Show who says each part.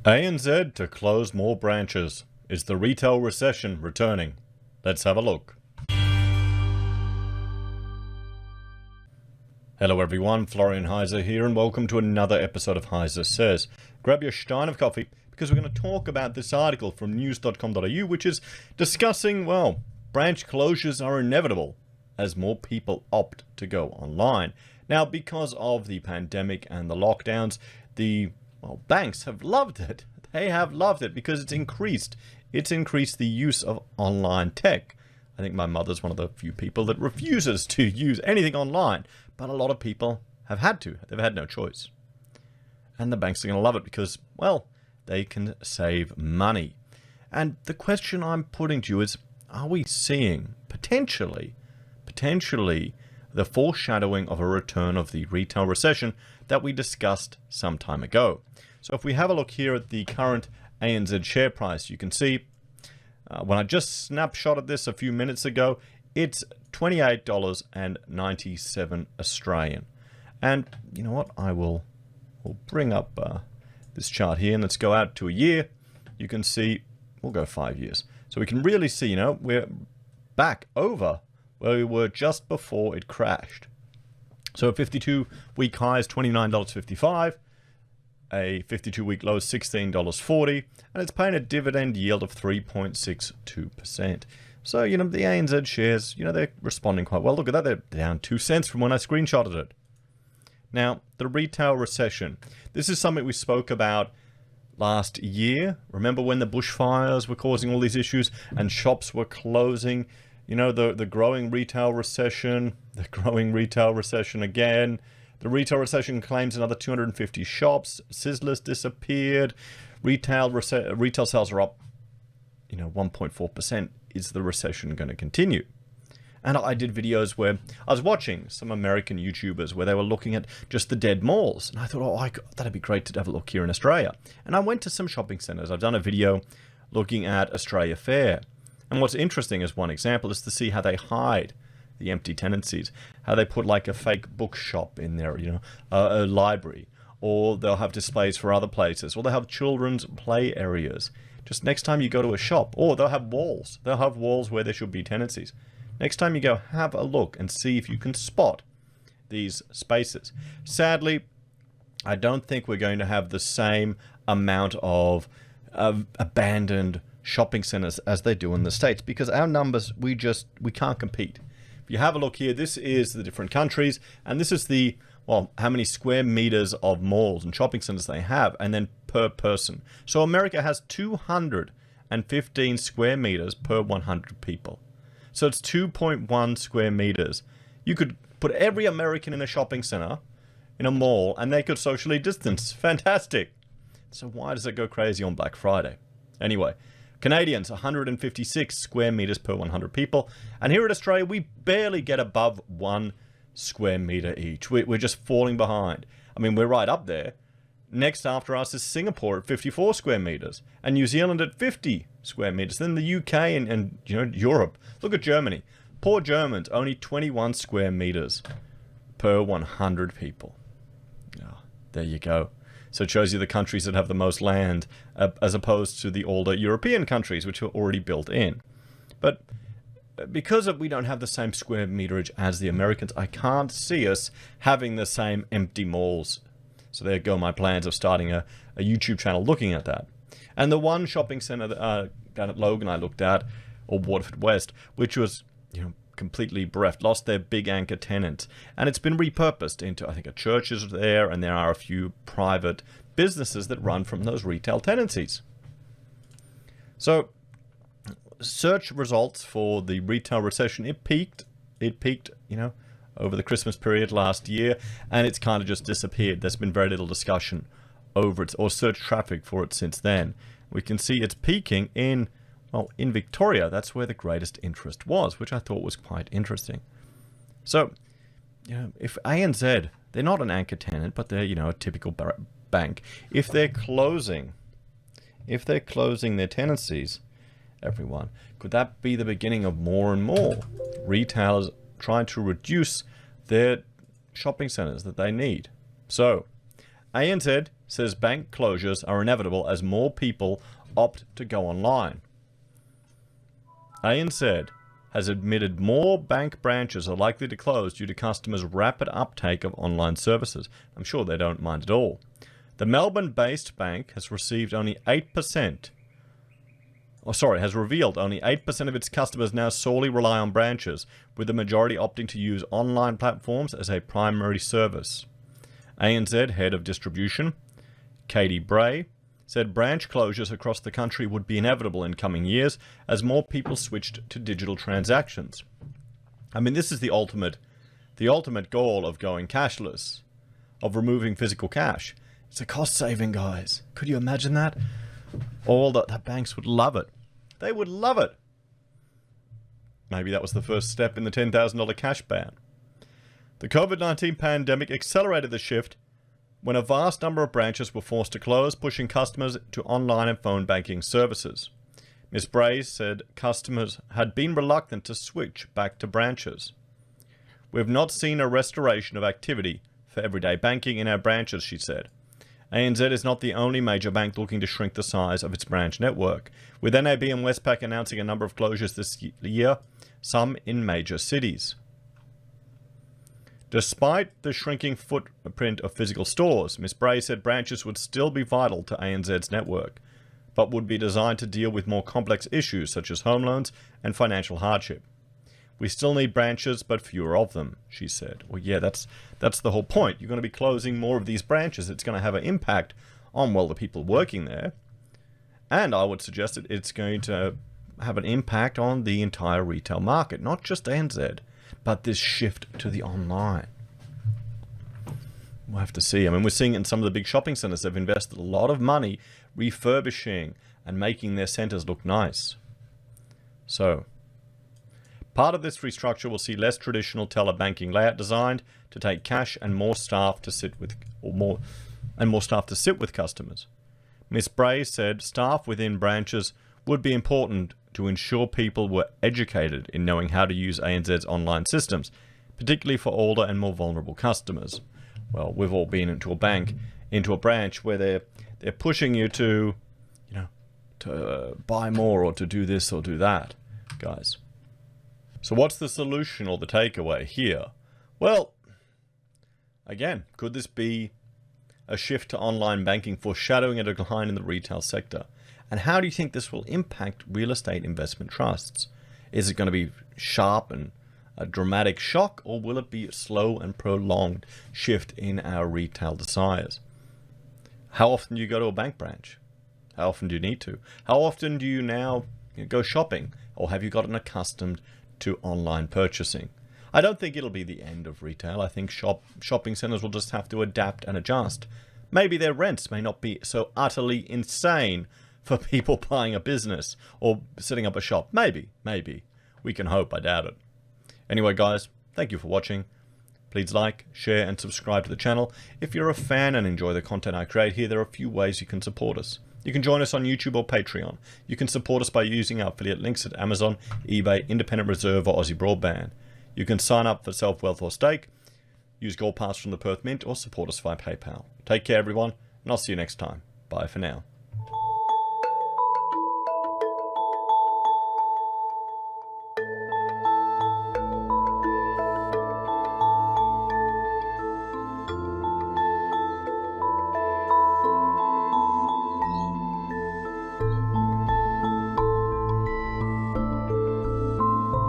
Speaker 1: ANZ to close more branches. Is the retail recession returning? Let's have a look. Hello everyone, Florian.heise here, and welcome to another episode of HeiseSays. Grab your stein of coffee, because we're going to talk about this article from news.com.au, which is discussing, well, branch closures are inevitable as more people opt to go online. Now, because of the pandemic and the lockdowns, banks have loved it. They have loved it because it's increased the use of online tech. I think my mother's one of the few people that refuses to use anything online, but a lot of people have had to. They've had no choice. And the banks are going to love it because, well, they can save money. And the question I'm putting to you is, are we seeing potentially the foreshadowing of a return of the retail recession that we discussed some time ago? So if we have a look here at the current ANZ share price, you can see when I just snapshotted this a few minutes ago, it's $28.97 Australian. And you know what? We'll bring up this chart here, and let's go out to a year. You can see, we'll go 5 years. So we can really see, we're back over where we were just before it crashed. So a 52-week high is $29.55. A 52-week low is $16.40, and it's paying a dividend yield of 3.62%. So, the ANZ shares, they're responding quite well. Look at that, they're down 2 cents from when I screenshotted it. Now, the retail recession. This is something we spoke about last year. Remember when the bushfires were causing all these issues and shops were closing? The growing retail recession, again. The retail recession claims another 250 shops. Sizzlers disappeared. Retail sales are up, 1.4%. Is the recession going to continue? And I did videos where I was watching some American YouTubers where they were looking at just the dead malls. And I thought, that'd be great to have a look here in Australia. And I went to some shopping centres. I've done a video looking at Australia Fair. And what's interesting as one example is to see how they hide the empty tenancies, how they put like a fake bookshop in there, a library, or they'll have displays for other places, or they'll have children's play areas just next time you go to a shop, or they'll have walls where there should be tenancies. Next time you go, have a look and see if you can spot these spaces. Sadly, I don't think we're going to have the same amount of abandoned shopping centers as they do in the States, because our numbers, we can't compete. If you have a look here, this is the different countries, and this is how many square meters of malls and shopping centers they have, and then per person. So America has 215 square meters per 100 people. So it's 2.1 square meters. You could put every American in a shopping center, in a mall, and they could socially distance. Fantastic. So why does it go crazy on Black Friday? Anyway, Canadians, 156 square meters per 100 people. And here in Australia, we barely get above 1 square meter each. We're just falling behind. We're right up there. Next after us is Singapore at 54 square meters. And New Zealand at 50 square meters. Then the UK and Europe. Look at Germany. Poor Germans, only 21 square meters per 100 people. Oh, there you go. So it shows you the countries that have the most land as opposed to the older European countries, which are already built in. But because we don't have the same square meterage as the Americans, I can't see us having the same empty malls. So there go my plans of starting a YouTube channel looking at that. And the one shopping center down at Logan I looked at, or Waterford West, which was completely bereft, lost their big anchor tenant, and it's been repurposed into, I think, a church is there, and there are a few private businesses that run from those retail tenancies. So search results for the retail recession, it peaked over the Christmas period last year, and it's kind of just disappeared. There's been very little discussion over it or search traffic for it since then. We can see it's peaking in Victoria. That's where the greatest interest was, which I thought was quite interesting. So, if ANZ, they're not an anchor tenant, but they're, a typical bank. If they're closing their tenancies, everyone, could that be the beginning of more and more retailers trying to reduce their shopping centers that they need? So, ANZ, says bank closures are inevitable as more people opt to go online. ANZ has admitted more bank branches are likely to close due to customers' rapid uptake of online services. I'm sure they don't mind at all. The Melbourne-based bank has revealed only 8% of its customers now solely rely on branches, with the majority opting to use online platforms as a primary service. ANZ Head of Distribution, Katie Bray, said branch closures across the country would be inevitable in coming years as more people switched to digital transactions. I mean, this is the ultimate goal of going cashless, of removing physical cash. It's a cost saving, guys. Could you imagine that? All the banks would love it. They would love it. Maybe that was the first step in the $10,000 cash ban. The COVID-19 pandemic accelerated the shift when a vast number of branches were forced to close, pushing customers to online and phone banking services. Ms. Bray said customers had been reluctant to switch back to branches. "We have not seen a restoration of activity for everyday banking in our branches," she said. ANZ is not the only major bank looking to shrink the size of its branch network, with NAB and Westpac announcing a number of closures this year, some in major cities. Despite the shrinking footprint of physical stores, Ms. Bray said branches would still be vital to ANZ's network, but would be designed to deal with more complex issues such as home loans and financial hardship. "We still need branches, but fewer of them," she said. Well, yeah, that's the whole point. You're going to be closing more of these branches. It's going to have an impact on, well, the people working there. And I would suggest that it's going to have an impact on the entire retail market, not just ANZ, but this shift to the online. We'll have to see. I mean, we're seeing it in some of the big shopping centers. They've invested a lot of money refurbishing and making their centers look nice. So, part of this restructure will see less traditional teller banking layout designed to take cash and more staff to sit with customers. Ms. Bray said staff within branches would be important to ensure people were educated in knowing how to use ANZ's online systems, particularly for older and more vulnerable customers. Well, we've all been into a branch where they're pushing you to buy more or to do this or do that, guys. So what's the solution or the takeaway here? Well, again, could this be a shift to online banking foreshadowing a decline in the retail sector? And how do you think this will impact real estate investment trusts? Is it going to be sharp and a dramatic shock, or will it be a slow and prolonged shift in our retail desires? How often do you go to a bank branch? How often do you need to? How often do you now go shopping? Or have you gotten accustomed to online purchasing? I don't think it'll be the end of retail. I think shopping centers will just have to adapt and adjust. Maybe their rents may not be so utterly insane for people buying a business or setting up a shop. Maybe. We can hope. I doubt it. Anyway, guys, thank you for watching. Please like, share, and subscribe to the channel. If you're a fan and enjoy the content I create here, there are a few ways you can support us. You can join us on YouTube or Patreon. You can support us by using our affiliate links at Amazon, eBay, Independent Reserve, or AussieBroadband. You can sign up for SelfWealth or Stake, use Gold Pass from the Perth Mint, or support us via PayPal. Take care, everyone, and I'll see you next time. Bye for now.